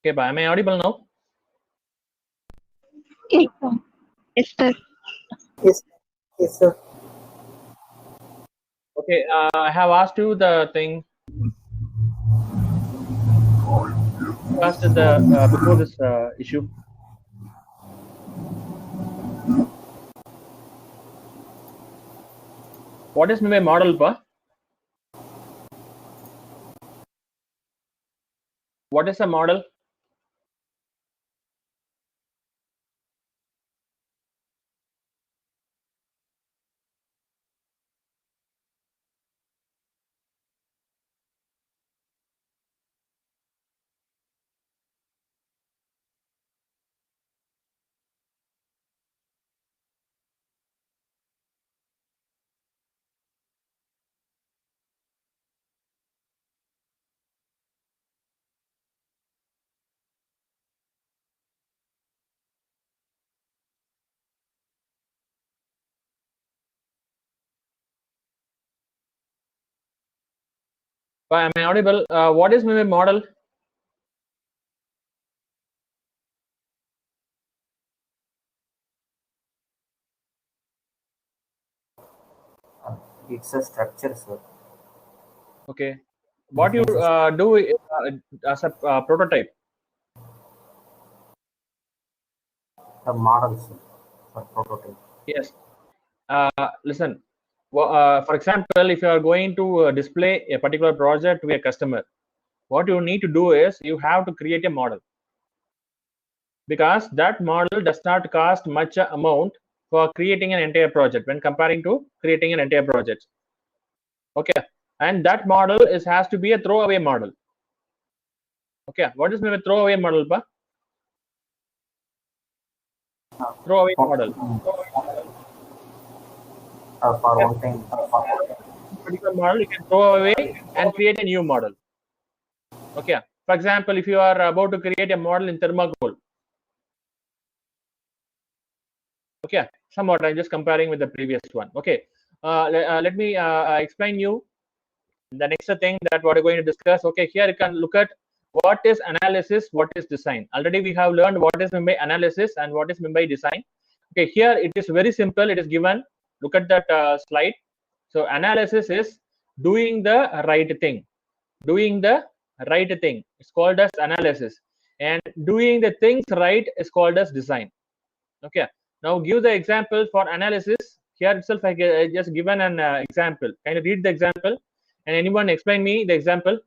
Okay, but am I audible now? Yes, sir. Yes, yes, sir. Okay, I have asked you the thing first in the before this issue. What is my model, pa? What is a model? Pa, am I audible? What is my model? It's a structure, sir. Okay, what you do as a prototype? The model, sir, for prototype. Yes. Listen. For example, if you are going to display a particular project to a customer, what you need to do is you have to create a model, because that model does not cost much amount for creating an entire project when comparing to creating an entire project. Okay, and that model has to be a throwaway model. Okay, what is my throwaway model, pa? Throwaway model. For Yes, one time. particular model you can throw away and create a new model. Okay, for example, if you are about to create a model in thermocol, okay, somewhat I'm just comparing with the previous one. Okay, let me explain you the next thing that what we're going to discuss. Okay, here you can look at what is analysis, what is design. Already we have learned what is meant by analysis and what is meant by design. Okay, here it is very simple. It is given. Look at that slide. So analysis is doing the right thing. Doing the right thing is called as analysis, and doing the things right is called as design. Okay, now give the example for analysis. Here itself I just given an example. Can you read the example and anyone explain me the example?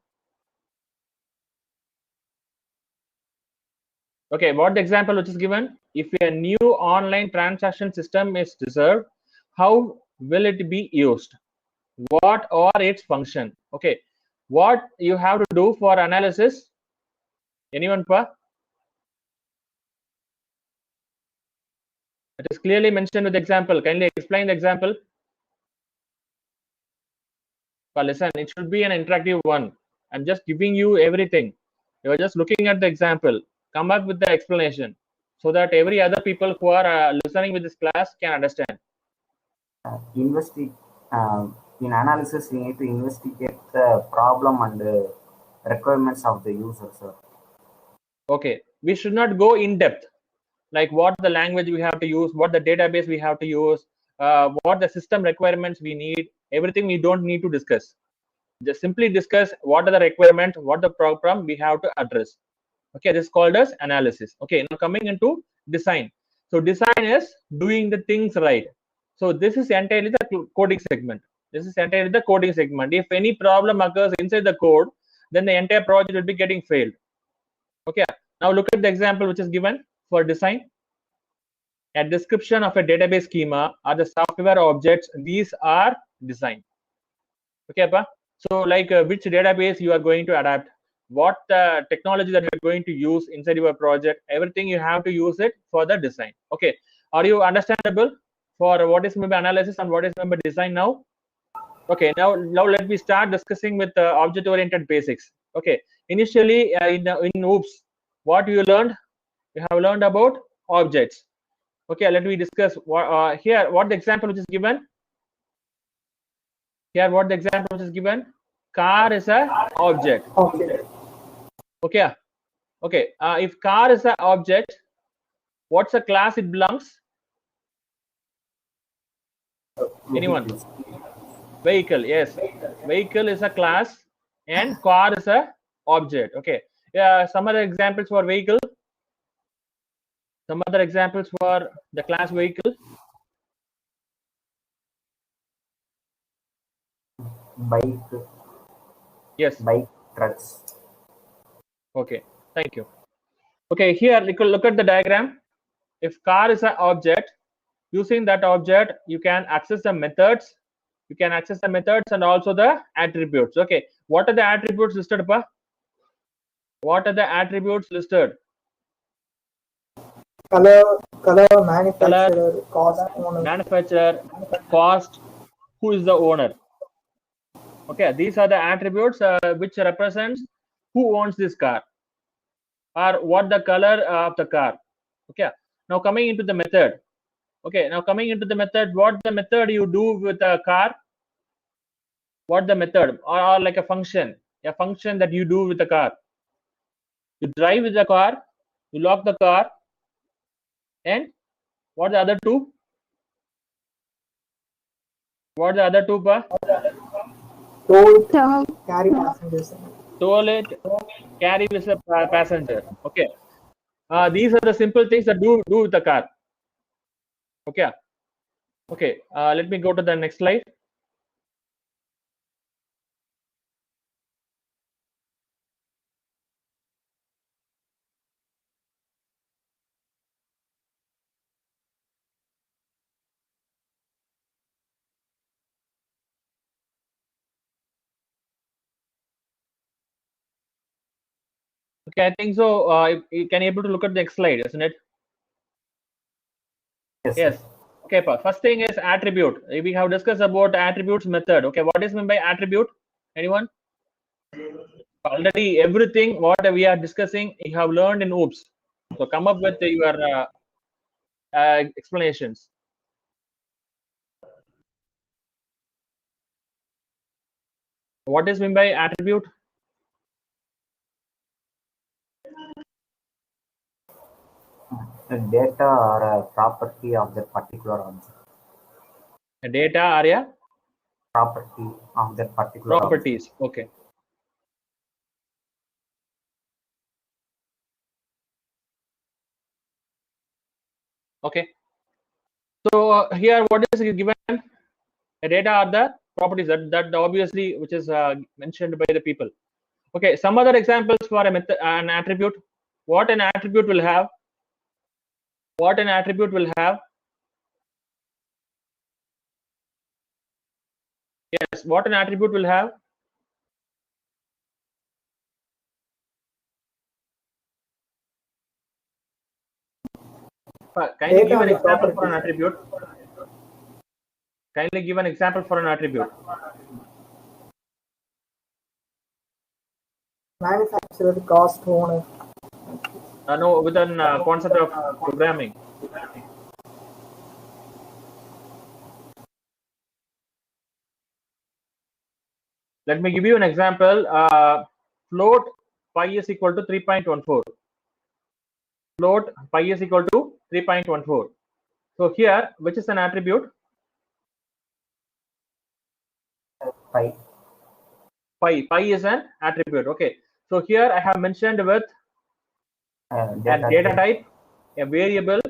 Okay, what the example which is given? If a new online transaction system is reserved, how will it be used? What are its function? Okay, what you have to do for analysis? Anyone, pa? It is clearly mentioned with the example. Kindly explain the example. But listen, it should be an interactive one. I'm just giving you everything. You're just looking at the example. Come up with the explanation so that every other people who are listening with this class can understand. In analysis, we need to investigate the problem and requirements of the user, sir. Okay, we should not go in depth, like what the language we have to use, what the database we have to use, what the system requirements we need. Everything we don't need to discuss. Just simply discuss what are the requirements, what the problem we have to address. Okay, this is called as analysis. Okay, now coming into design. So design is doing the things right. So this is entirely the coding segment. This is entirely the coding segment. If any problem occurs inside the code, then the entire project will be getting failed. Okay, now look at the example which is given for design. A description of a database schema or the software objects. These are design. Okay, pa? So like which database you are going to adapt, what technology that you're going to use inside your project, everything you have to use it for the design. Okay, are you understandable for what is maybe analysis and what is maybe design now? Okay, now let me start discussing with object oriented basics. Okay, initially in OOPS, what you learned? You have learned about objects. Okay, let me discuss here what the example which is given. Here what the example which is given. Car is a object. Okay. Okay, Okay, if car is an object, what's the class it belongs? Anyone? Vehicles. Vehicle, yes. Vehicle is a class and car is a object. Okay. Yeah, some other examples for vehicle. Some other examples for the class vehicle. Bike. Yes. Bike, trucks. Okay. Thank you. Okay, here you can look at the diagram. If car is an object, using that object, you can access the methods. You can access the methods and also the attributes. Okay. What are the attributes listed, Pa? What are the attributes listed? Color, manufacturer, cost, owner. Manufacturer, cost, who is the owner. Okay, these are the attributes which represents who owns this car or what the color of the car. Okay, now coming into the method. Okay, now coming into the method, what the method you do with a car? What the method or like a function that you do with the car? You drive with the car, you lock the car, and what the other two? What the other two, Pa? Toll, So, carry passengers. Toll it, carry with a passenger. Okay, these are the simple things that do with the car. Okay. Okay. Let me go to the next slide. Okay, I think so. You can able to look at the next slide, isn't it? Yes. Yes. Okay, Pa. First thing is attribute. We have discussed about attributes method. Okay, what is meant by attribute? Anyone? Already everything what we are discussing, you have learned in OOPS. So come up with your explanations. What is meant by attribute? A data or a property of that particular object. A data area Property of that particular properties. Okay. Okay. So here, what is given? A data are the properties that obviously which is mentioned by the people. Okay. Some other examples for a method, an attribute. What an attribute will have? What an attribute will have? Yes. What an attribute will have? Kindly Data give an and example for property. an attribute. Kindly give an example for an attribute. Manufacturer, cost, owner. No, with an concept of programming. Let me give you an example. Float pi is equal to 3.14. Float pi is equal to 3.14. So here, which is an attribute? Pi. Pi is an attribute. Okay. So here I have mentioned with a data type, a variable,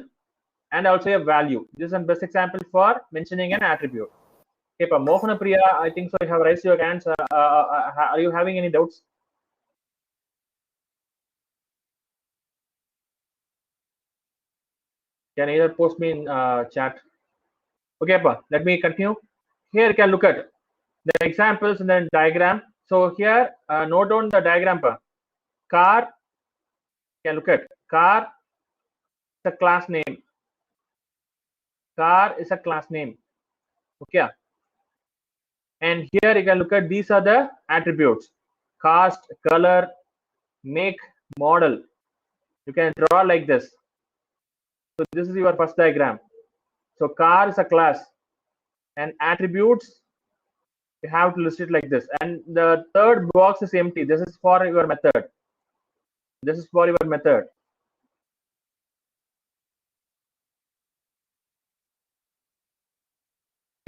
and also a value. This is the best example for mentioning an attribute. Okay, but Mohana Priya, I think so. You have raised your hands. Are you having any doubts? Can either post me in chat. Okay, pa. Let me continue. Here you can look at the examples in the diagram. So here, note down the diagram. Pa. Car. Can look at car. The class name. Car is a class name. Okay. And here you can look at these are the attributes: cost, color, make, model. You can draw like this. So this is your first diagram. So car is a class, and attributes you have to list it like this. And the third box is empty. This is for your method. This is for your method.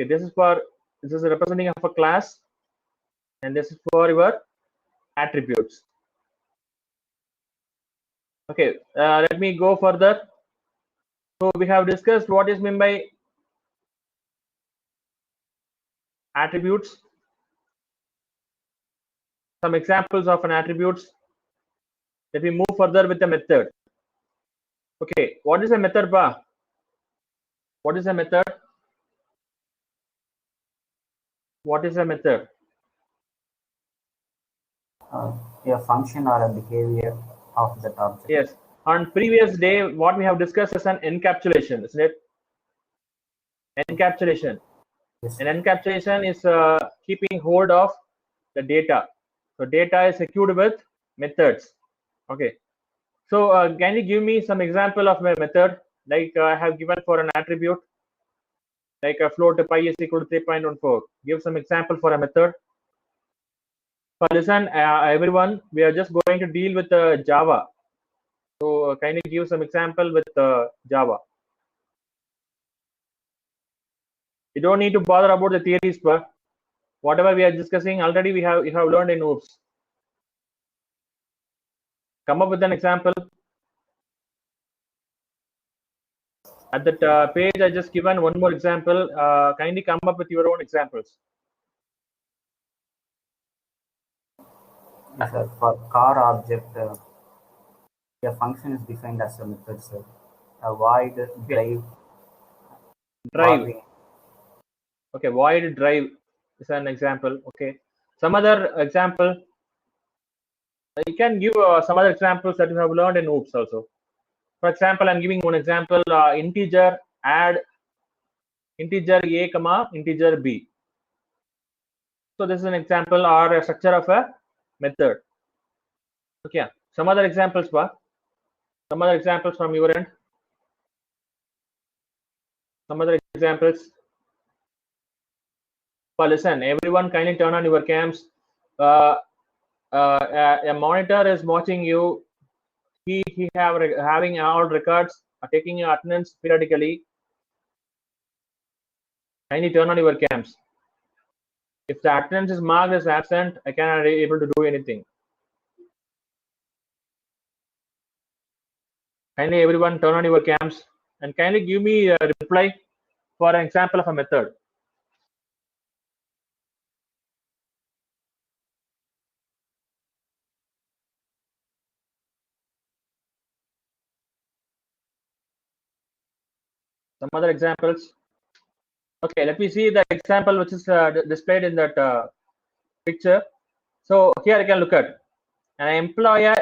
Okay, this is representing of a class, and this is for your attributes. Okay, let me go further. So we have discussed what is meant by attributes, some examples of an attributes. Let me move further with the method. Okay, what is a method, Pa? What is a method? What is a method? A function or a behavior of that object. Yes. On previous day, what we have discussed is an encapsulation, isn't it? Encapsulation. Yes. An encapsulation is keeping hold of the data. So data is secured with methods. Okay. So can you give me some example of a method, like I have given for an attribute, like a float pi is equal to 3.14. Give some example for a method. So listen, everyone, we are just going to deal with Java. So kindly give some example with Java. You don't need to bother about the theories, but whatever we are discussing already, you have learned in OOPS. Come up with an example. At that page, I just given one more example. Kindly come up with your own examples. Yes, sir. For car object, a function is defined as a method, sir. A void drive. Drive. Okay, void drive is an example. Okay, some other example. You can give some other examples that you have learned in OOPS also. For example, I'm giving one example: integer add integer a comma integer b. So this is an example or a structure of a method. Okay, some other examples, Pa. Some other examples from your end. Some other examples. But listen, everyone, kindly turn on your cams. A monitor is watching you. He having all records, taking your attendance periodically. Kindly turn on your cams. If the attendance is marked as absent, I cannot be able to do anything. Kindly everyone turn on your cams and kindly give me a reply for an example of a method. Some other examples. Okay, let me see the example which is displayed in that picture. So here I can look at an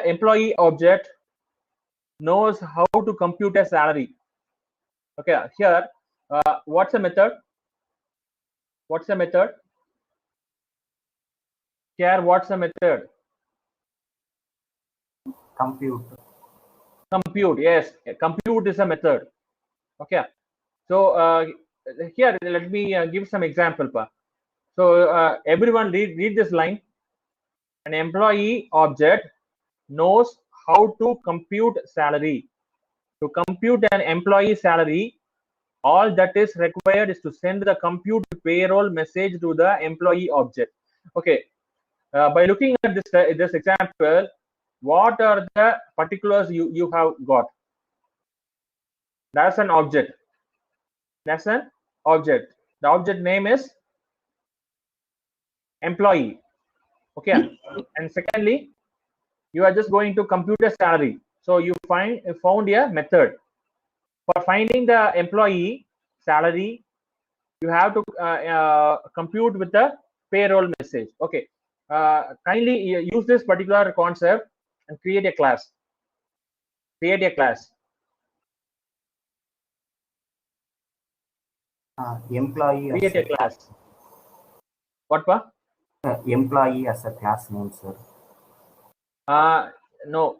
employee object knows how to compute a salary. Okay, here what's the method? What's the method? Here what's the method? Compute. Compute. Yes, compute is a method. Okay, so here let me give some example, Pa. So everyone read this line. An employee object knows how to compute salary. To compute an employee salary, all that is required is to send the compute payroll message to the employee object. Okay, by looking at this example, what are the particulars you have got? That's an object. That's an object. The object name is employee. Okay, and secondly, you are just going to compute a salary. So you found a method for finding the employee salary. You have to compute with the payroll message. Okay, kindly use this particular concept and create a class. Create a class. Employee. Create a class. What, Pa? Employee as a class name, sir. No,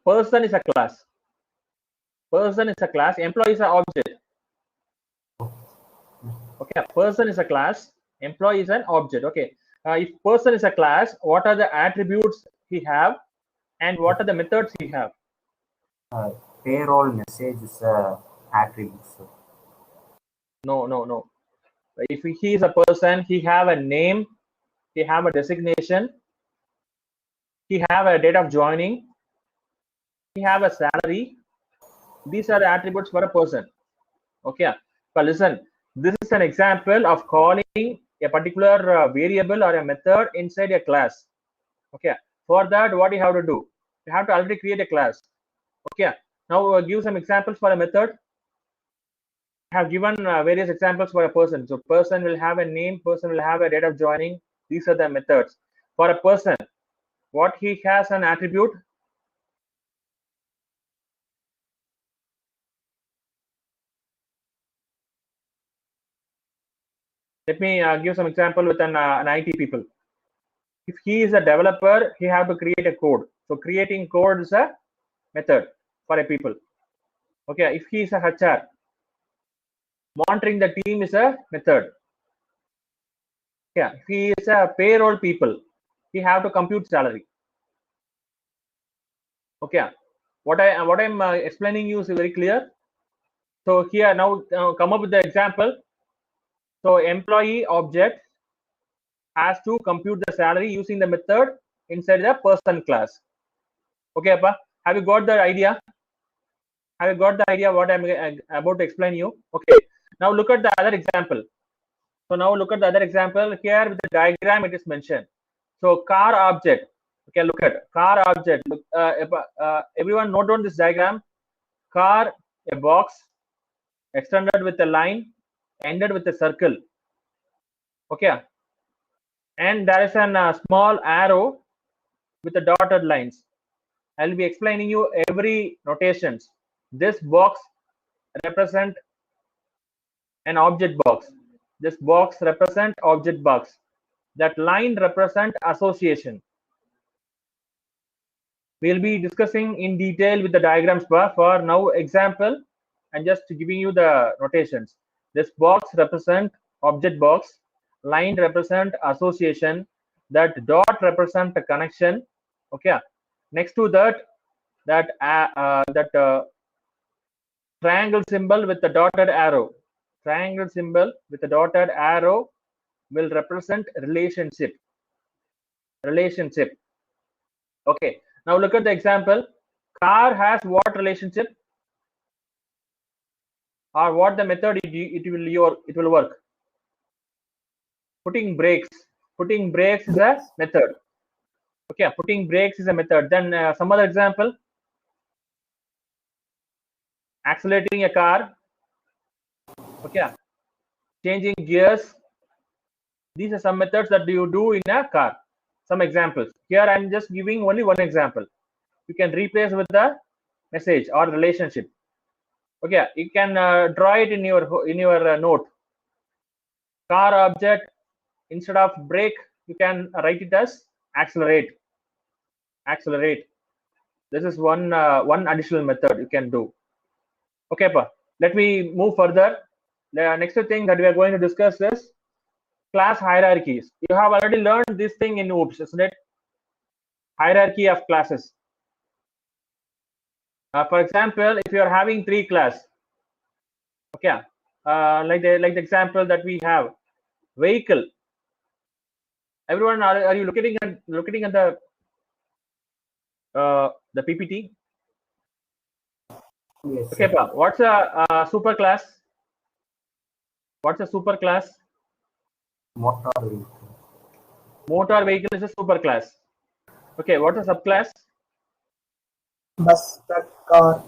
person is a class. Person is a class. Employee is an object. Okay, person is a class. Employee is an object. Okay, if person is a class, what are the attributes he have? And what are the methods we have? Payroll message is a attribute, sir. No. If he is a person, he have a name, he have a designation, he have a date of joining, he have a salary. These are the attributes for a person. Okay, but listen, this is an example of calling a particular variable or a method inside a class. Okay, for that, what you have to do? You have to already create a class. Okay, now give some examples for a method. I have given various examples for a person. So person will have a name, person will have a date of joining. These are the methods. For a person, what he has an attribute. Let me give some example with an IT people. If he is a developer, he have to create a code. So creating code is a method for a people. Okay, if he is a HR, monitoring the team is a method. Yeah, if he is a payroll people, he have to compute salary. Okay, what I'm explaining you is very clear. So here now come up with the example. So employee object has to compute the salary using the method inside the person class. Okay, Appa, have you got the idea? Have you got the idea what I'm about to explain you? Okay, now look at the other example. So now look at the other example here with the diagram. It is mentioned. So car object. Okay, look at car object. Look, everyone note down this diagram. Car, a box, extended with a line, ended with a circle. Okay, and there is a small arrow with the dotted lines. I'll be explaining you every notations. This box represent an object box. This box represent object box. That line represent association. We'll be discussing in detail with the diagrams for now example and just giving you the notations. This box represent object box, line represent association, that dot represent a connection. Okay, next to that triangle symbol with the dotted arrow, triangle symbol with the dotted arrow will represent relationship. Okay, now look at the example. Car has what relationship, or what the method it will work? Putting brakes is a method. Okay, putting brakes is a method. Then some other example, accelerating a car. Okay, changing gears. These are some methods that you do in a car. Some examples. Here I'm just giving only one example. You can replace with the message or relationship. Okay, you can draw it in your note. Car object, instead of brake, you can write it as accelerate. This is one additional method you can do. Okay, let me move further. The next thing that we are going to discuss is class hierarchies. You have already learned this thing in OOPS, isn't it? Hierarchy of classes. For example, if you are having 3 class, okay, like the example that we have, vehicle. Everyone, are you looking at the PPT? Yes, Okay, sir. what's a super class? What's a super class? Motor vehicle. Motor vehicle is a super class. Okay, what's a subclass? Bus, truck, car,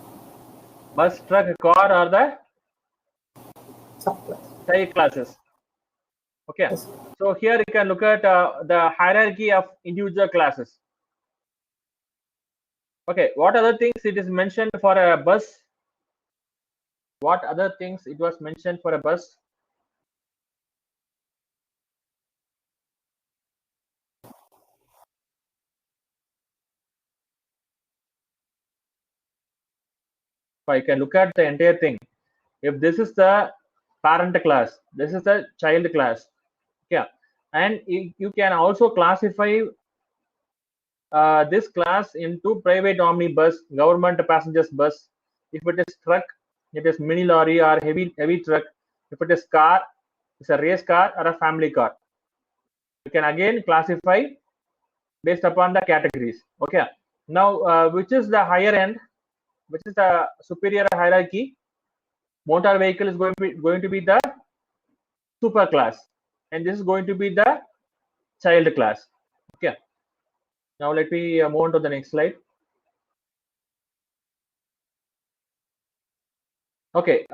Bus, truck, car are the subclass. child classes. Okay, Yes. so here you can look at the hierarchy of individual classes. Okay, what other things it is mentioned for a bus? What other things it was mentioned for a bus? I can look at the entire thing. If this is the parent class, this is the child class. Yeah, and you can also classify this class into private omnibus, government passengers bus. If it is truck, it is mini lorry or heavy truck. If it is car, it's a race car or a family car. You can again classify based upon the categories. Okay. Now, which is the higher end? Which is the superior hierarchy? Motor vehicle is going to be the super class, and this is going to be the child class. Okay. Now let me move on to the next slide. Okay,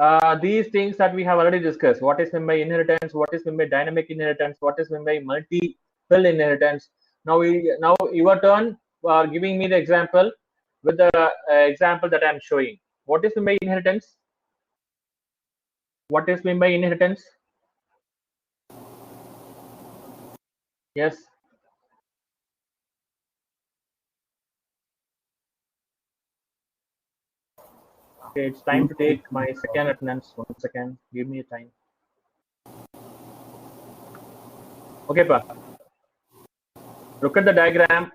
these things that we have already discussed. What is meant by inheritance? What is meant by dynamic inheritance? What is meant by multiple inheritance? Now your turn giving me the example with the example that I'm showing. What is meant by inheritance? What is meant by inheritance? Yes. Okay, it's time to take my second attendance. 1 second. Give me a time. Okay, pa. Look at the diagram.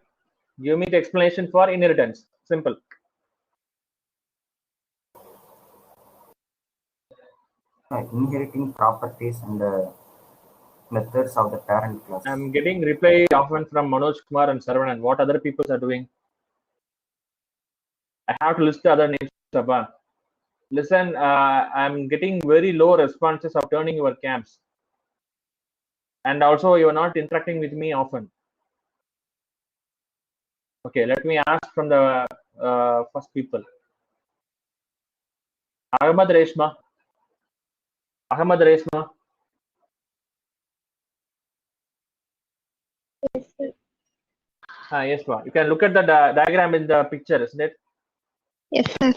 Give me the explanation for inheritance. Simple. Inheriting properties and methods of the parent class. I'm getting reply often from Manoj Kumar and Saravanan. What other people are doing? I have to list the other names. Sabha. Listen, I'm getting very low responses of turning your camps. And also, you're not interacting with me often. Okay, let me ask from the first people. Ahmad Reshma. Ahmad Reshma. Yes, sir. Yes, ma. You can look at the diagram in the picture, isn't it? Yes, sir.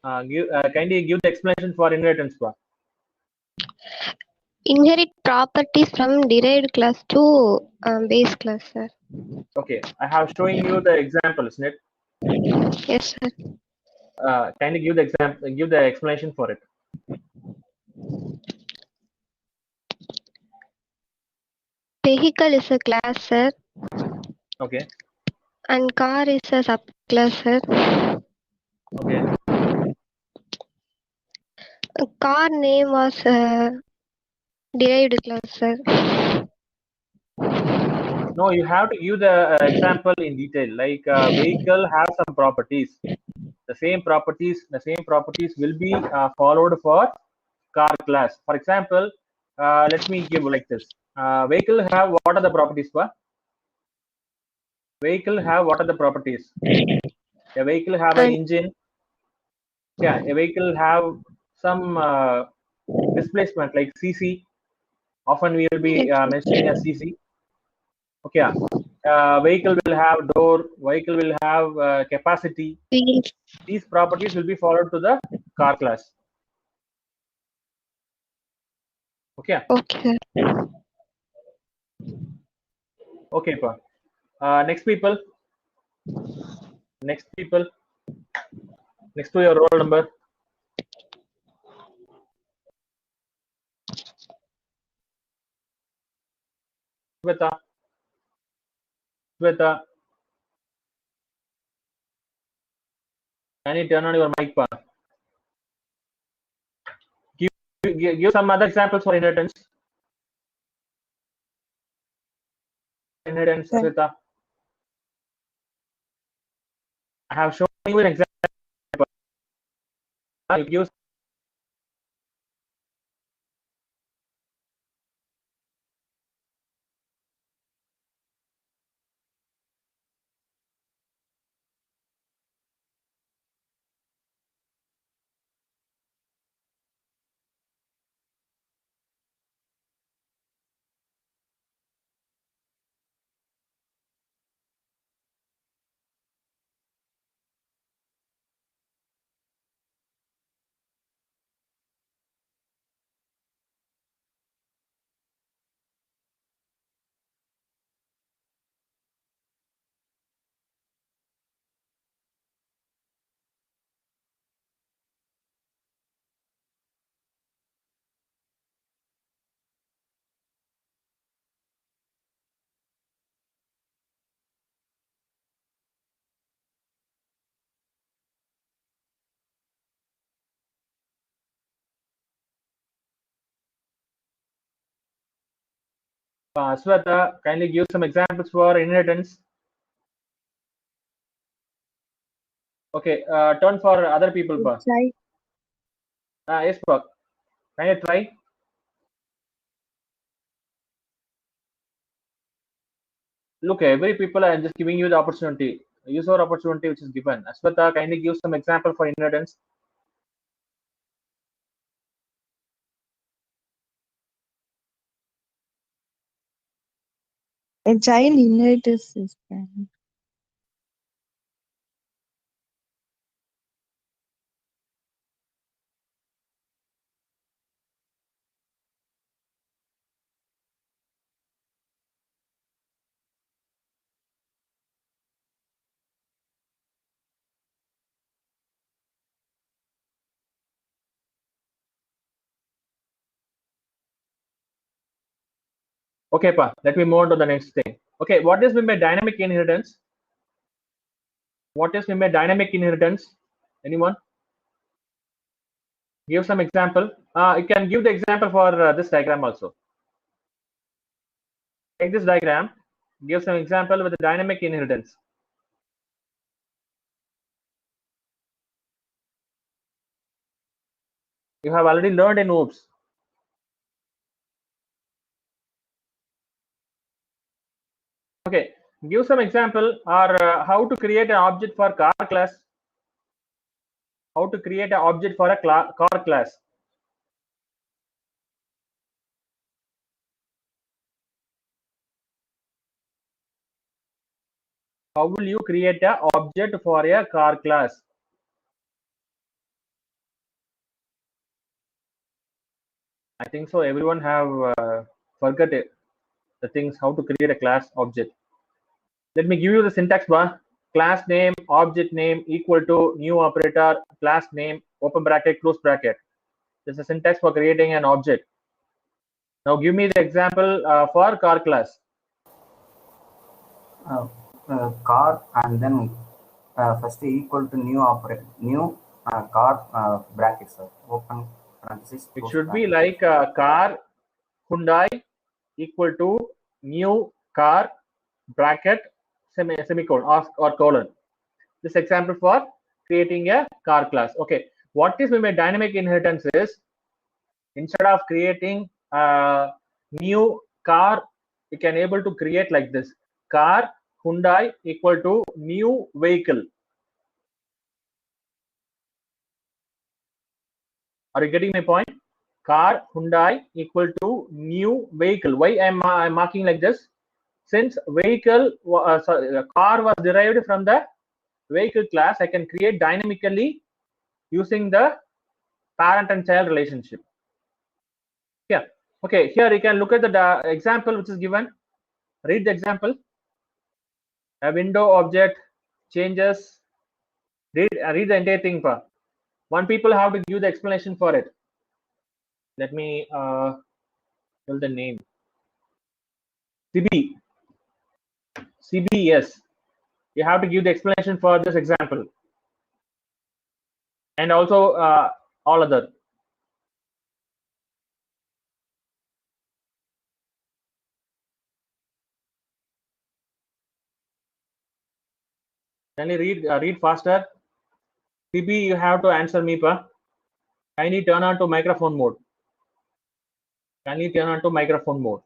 Kindly give the explanation for inheritance, ma. Inherit properties from derived class to base class, sir. Okay, I have showing you the example, isn't it? Yes, sir. Kindly give the example, give the explanation for it. Vehicle is a class, sir, Okay. and car is a subclass, sir. Okay. Car name was derived class, sir. No, you have to give the example in detail. Like vehicle has some properties. The same properties will be followed for car class. For example, let me give like this. Vehicle have what are the properties for? Vehicle have what are the properties? A vehicle have an And engine. Yeah, a vehicle have some displacement like CC. Often we will be mentioning as CC. Okay. Vehicle will have door. Vehicle will have capacity. wheels. These properties will be followed to the car class. Okay. Okay, sir. Okay, pa. Next people. Next people. Next to your roll number. Shweta. Shweta. Can you turn on your mic, pa? Give some other examples for inheritance. Inheritance, Sir. Shweta. I have shown you an example. You give Sweta, kindly give some examples for inheritance. Okay, turn for other people. Yes, Pak. Can you try? Look, every people are just giving you the opportunity. Use our opportunity which is given. Aswata, kindly give some example for inheritance. A child inherits his parent. Okay, Pa, let me move on to the next thing. Okay, what is meant by dynamic inheritance? What is meant by dynamic inheritance? Anyone? Give some example. You can give the example for this diagram also. Take this diagram. Give some example with the dynamic inheritance. You have already learned in OOPS. Okay, give some example or how to create an object for car class. How to create an object for a car class. How will you create an object for a car class? I think so. Everyone have forgot it, the things how to create a class object. Let me give you the syntax bar. Class name, object name equal to new operator, class name, open bracket, close bracket. This is a syntax for creating an object. Now give me the example for car class. Car and then first equal to new car brackets, open parenthesis. It Close should be bracket. like car Hyundai equal to new car bracket semicolon or colon. This example for creating a car class. Okay, what is meant by dynamic inheritance is instead of creating a new car, you can able to create like this: car Hyundai equal to new vehicle. Are you getting my point? Car Hyundai equal to new vehicle. Why am I marking like this? Since vehicle car was derived from the vehicle class, I can create dynamically using the parent and child relationship. Yeah. Okay. Here you can look at the example which is given. Read the example. A window object changes. Read the entire thing. One people have to give the explanation for it. Let me tell the name. CB. CBS. You have to give the explanation for this example. And also all other. Can you read faster? CB, you have to answer me, pa. Kindly turn on to microphone mode. Kindly turn on to microphone mode.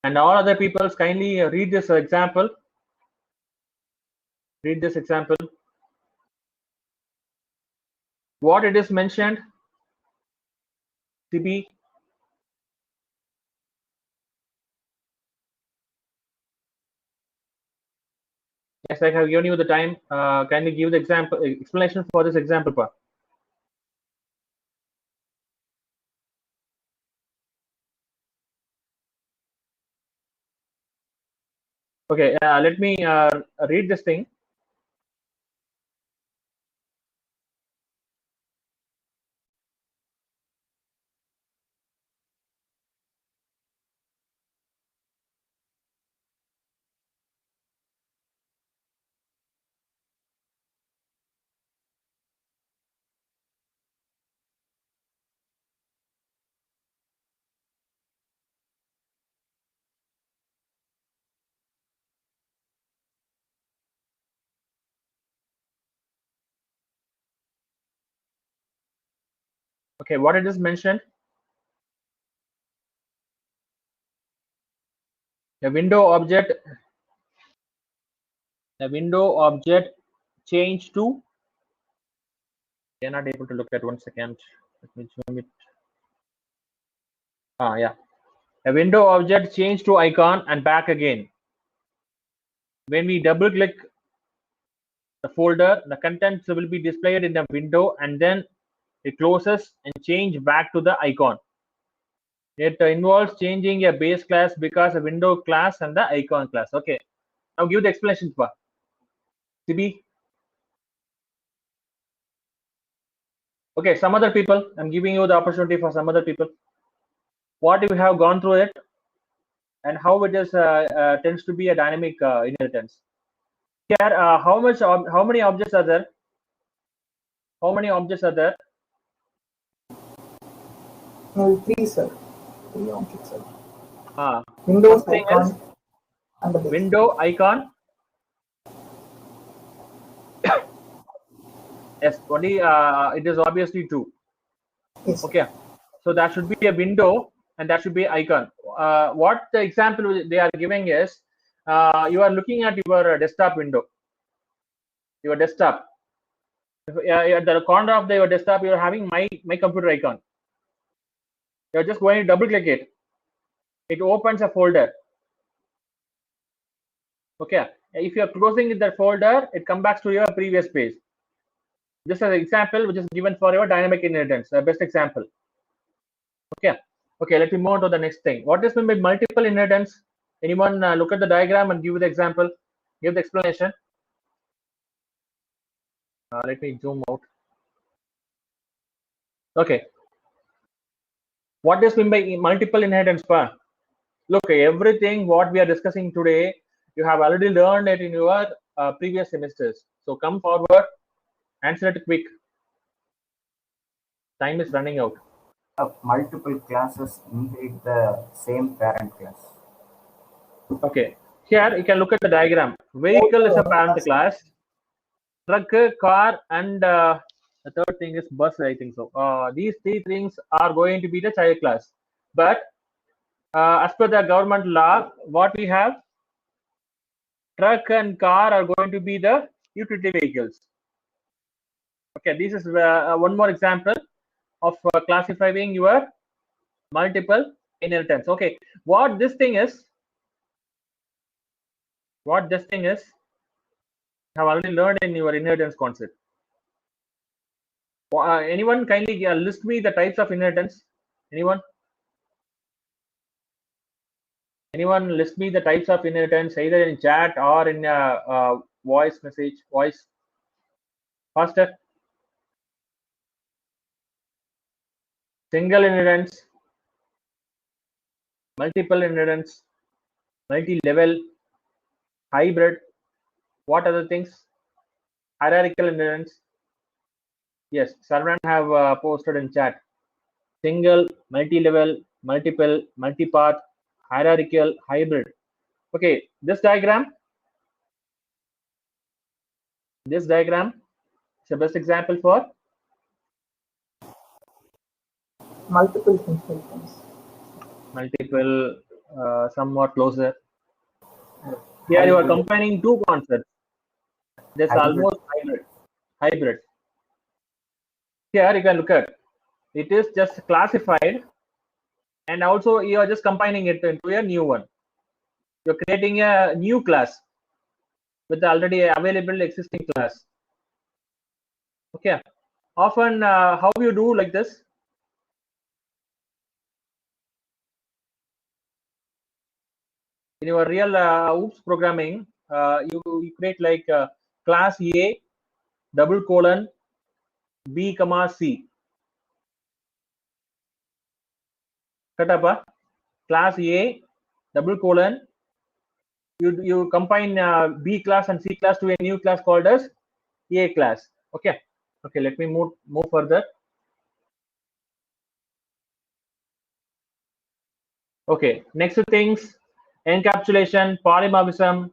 And all other peoples, kindly read this example. Read this example. What it is mentioned, CB. Yes, I have given you the time. Kindly give the example explanation for this example, pa. Okay, let me read this thing. Okay, what it is mentioned? The window object change to. They're not able to look at 1 second. Let me zoom it. Yeah. A window object change to icon and back again. When we double click the folder, the contents will be displayed in the window and then it closes and change back to the icon. It involves changing a base class because a window class and the icon class. Okay. Now give the explanation, Sibi. Okay, some other people. I'm giving you the opportunity for some other people. What if you have gone through it and how it is tends to be a dynamic inheritance. Here, how many objects are there? How many objects are there? No, 3, sir. 3 objects, sir. Windows First thing icon is and the base. window icon. Yes, only it is obviously 2. Yes. Okay, so that should be a window and that should be icon. What the example they are giving is you are looking at your desktop window. Your desktop. At the corner of your desktop, you are having my computer icon. You are just going to double click it. It opens a folder. Okay. If you are closing the folder, it comes back to your previous page. This is an example which is given for your dynamic inheritance, the best example. Okay. Okay, let me move on to the next thing. What is meant by multiple inheritance? Anyone look at the diagram and give the example, give the explanation. Let me zoom out. Okay. What is meant by multiple inheritance? Look, everything what we are discussing today, you have already learned it in your previous semesters. So come forward, answer it quick. Time is running out. Multiple classes inherit the same parent class. Okay. Here you can look at the diagram. Vehicle is a parent class. Truck, car, and the third thing is bus, I think so. These 3 things are going to be the child class. But as per the government law, what we have, truck and car are going to be the utility vehicles. Okay, this is one more example of classifying your multiple inheritance. Okay, what this thing is, have already learned in your inheritance concept. Anyone kindly list me the types of inheritance? Anyone list me the types of inheritance either in chat or in voice message, voice? Faster. Single inheritance, multiple inheritance, multi-level, hybrid. What other things? Hierarchical inheritance. Yes, Sarvan have posted in chat. Single, multi-level, multiple, multi-path, hierarchical, hybrid. Okay, this diagram is the best example for Multiple inheritance. Multiple, somewhat closer. Here you are combining 2 concepts. That's almost hybrid. Here you can look at it is just classified, and also you are just combining it into a new one. You're creating a new class with the already available existing class. Okay. Often, how you do like this? In your real OOPS programming, you create like class A double colon B comma C. Cut up class A double colon. You combine B class and C class to a new class called as A class. Okay. Okay. Let me move further. Okay. Next things: encapsulation, polymorphism,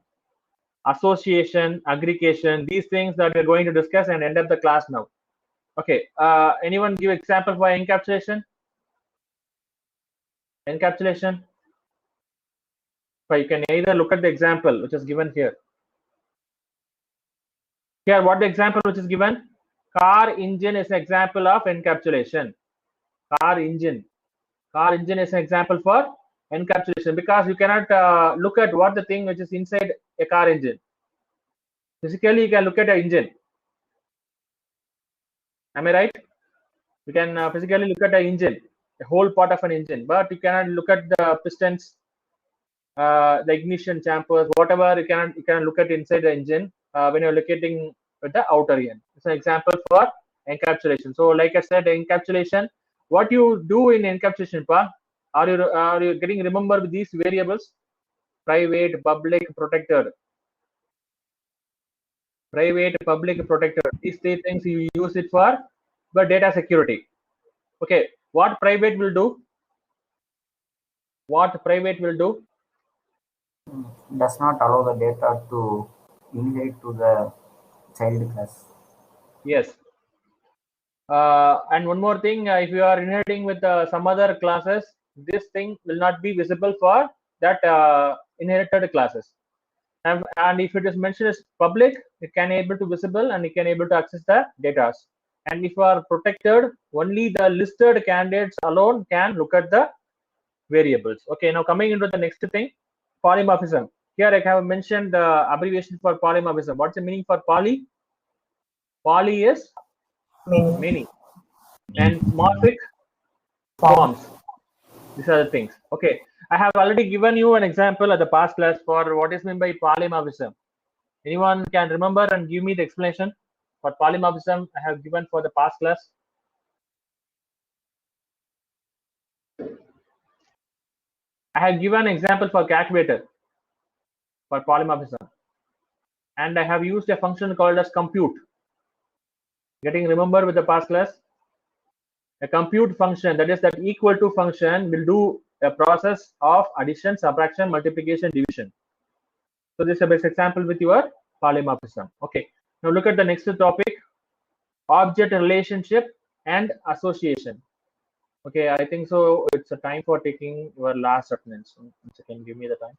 association, aggregation. These things that we're going to discuss and end up the class now. Okay. Anyone give example for encapsulation? Encapsulation. So you can either look at the example which is given here. Here, what the example which is given? Car engine is an example of encapsulation. Car engine. Car engine is an example for encapsulation because you cannot look at what the thing which is inside a car engine. Physically, you can look at an engine. Am I right? You can physically look at an engine, a whole part of an engine, but you cannot look at the pistons, the ignition chambers, whatever. You cannot look at inside the engine when you're locating at the outer end. It's an example for encapsulation. So, like I said, encapsulation. What you do in encapsulation, are you getting remember with these variables? Private, public, protected. Private, public, protected. These three things you use it for data security. Okay, what private will do? What private will do? Does not allow the data to inherit to the child class. Yes. And one more thing, if you are inheriting with some other classes, this thing will not be visible for that inherited classes. And if it is mentioned as public, it can able to visible and it can able to access the data. And if you are protected, only the listed candidates alone can look at the variables. Okay, now coming into the next thing, polymorphism. Here I have mentioned the abbreviation for polymorphism. What's the meaning for poly? Poly is many, and morphic forms. These are the things. Okay, I have already given you an example at the past class for what is meant by polymorphism. Anyone can remember and give me the explanation for polymorphism I have given for the past class? I have given an example for calculator for polymorphism, and I have used a function called as compute. Getting remember with the past class? A compute function, that is that equal to function, will do a process of addition, subtraction, multiplication, division. So this is a best example with your polymorphism. Okay, now look at the next topic, object relationship and association. Okay, I think so it's a time for taking your last attendance. One second, give me the time.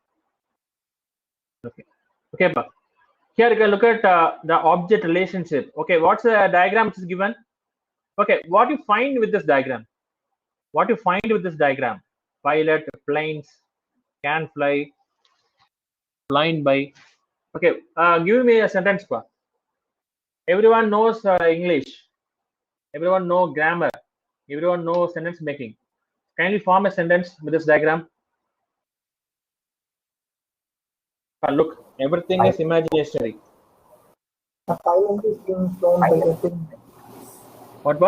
Okay, but here you can look at the object relationship. Okay, what's the diagram which is given? Okay, what you find with this diagram? What you find with this diagram? Pilot, planes, can fly, flying by. Okay, give me a sentence. Everyone knows English. Everyone know grammar. Everyone knows sentence making. Kindly form a sentence with this diagram. Look, everything is imaginary. A pilot is being flown by a plane. What?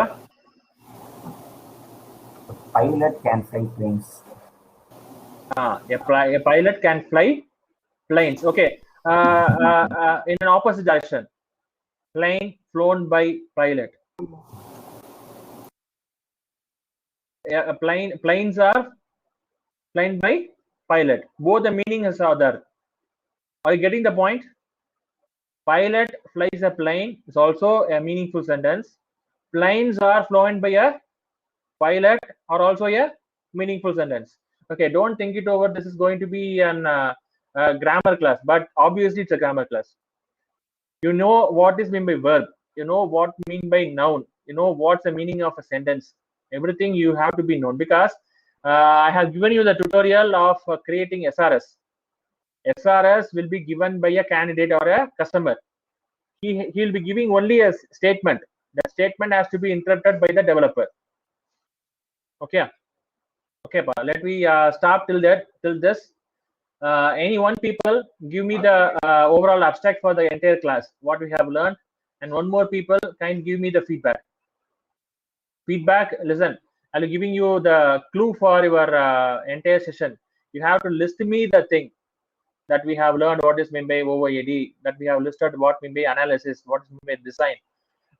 Pilot can fly planes. A pilot can fly planes. Okay. In an opposite direction. Plane flown by pilot. Planes are flown by pilot. Both the meanings are there. Are you getting the point? Pilot flies a plane is also a meaningful sentence. Planes are flown by a pilot are also a meaningful sentence. Okay, don't think it over. This is going to be an grammar class, but obviously it's a grammar class. You know what is meant by verb. You know what mean by noun. You know what's the meaning of a sentence. Everything you have to be known, because I have given you the tutorial of creating SRS. SRS will be given by a candidate or a customer. He'll be giving only a statement. The statement has to be interpreted by the developer. Okay, but let me stop till this. Any one people give me the overall abstract for the entire class, what we have learned, and one more people can give me the feedback. Listen, I'll be giving you the clue for your entire session. You have to list me the thing that we have learned, what is meant by OOAD, that we have listed what mean by analysis, what is meant by design,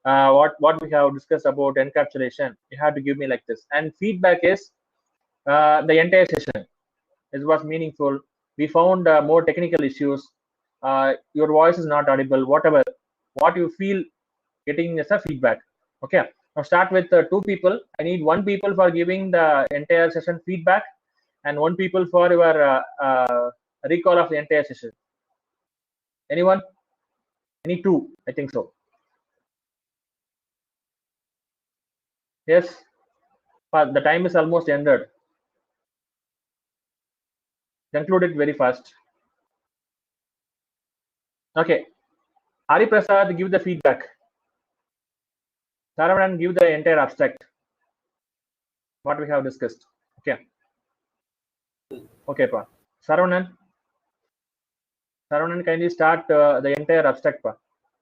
what we have discussed about encapsulation. You have to give me like this. And feedback is the entire session. It was meaningful. We found more technical issues. Your voice is not audible. Whatever, what you feel, getting as a feedback. Okay. Now start with 2 people. I need 1 people for giving the entire session feedback, and 1 people for your recall of the entire session. Anyone? Any 2? I think so. Yes. The time is almost ended. Conclude it very fast. Okay. Hari Prasad, give the feedback. Saravanan, give the entire abstract. What we have discussed. Okay. Okay, pa. Saravanan, kindly start the entire abstract, pa.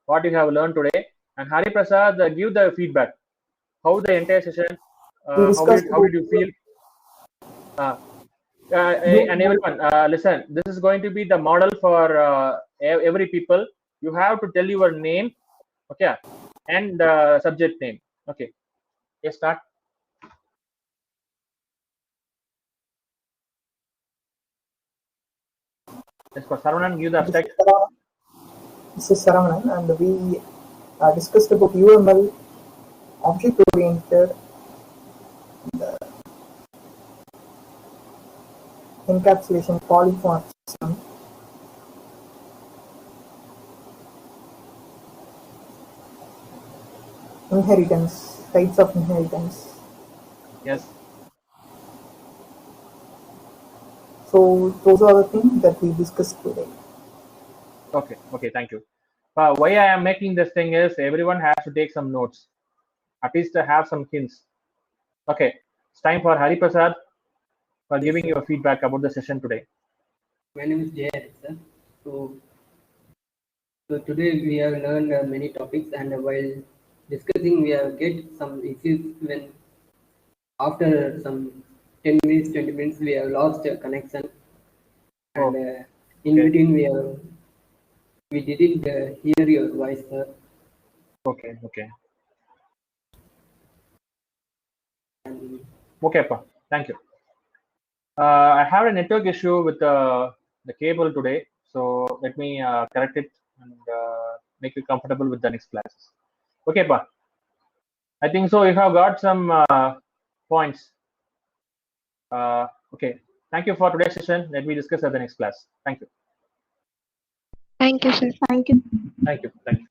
What you have learned today. And Hari Prasad, give the feedback. How the entire session, how did you feel? And everyone, listen, this is going to be the model for every people. You have to tell your name, okay, and subject name. Okay. Yes, start. Yes, for Saravanan, give the abstract. This is Saravanan, and we discussed about UML, object-oriented, encapsulation, polymorphism, inheritance, types of inheritance. Yes. So those are the things that we discussed today. Okay. Okay. Thank you. Why I am making this thing is everyone has to take some notes, at least to have some hints. Okay. It's time for Hari Prasad for giving your feedback about the session today. My name is Jay, sir. So today we have learned many topics, and while discussing, we have get some issues when after some 10 minutes, 20 minutes, we have lost a connection, and in between we didn't hear your voice, sir. Okay. Okay. And Okay, pa. Thank you. I have a network issue with the cable today, so let me correct it and make you comfortable with the next classes. Okay, pa. I think so. You have got some points. Okay. Thank you for today's session. Let me discuss at the next class. Thank you. Thank you, sir. Thank you. Thank you. Thank you.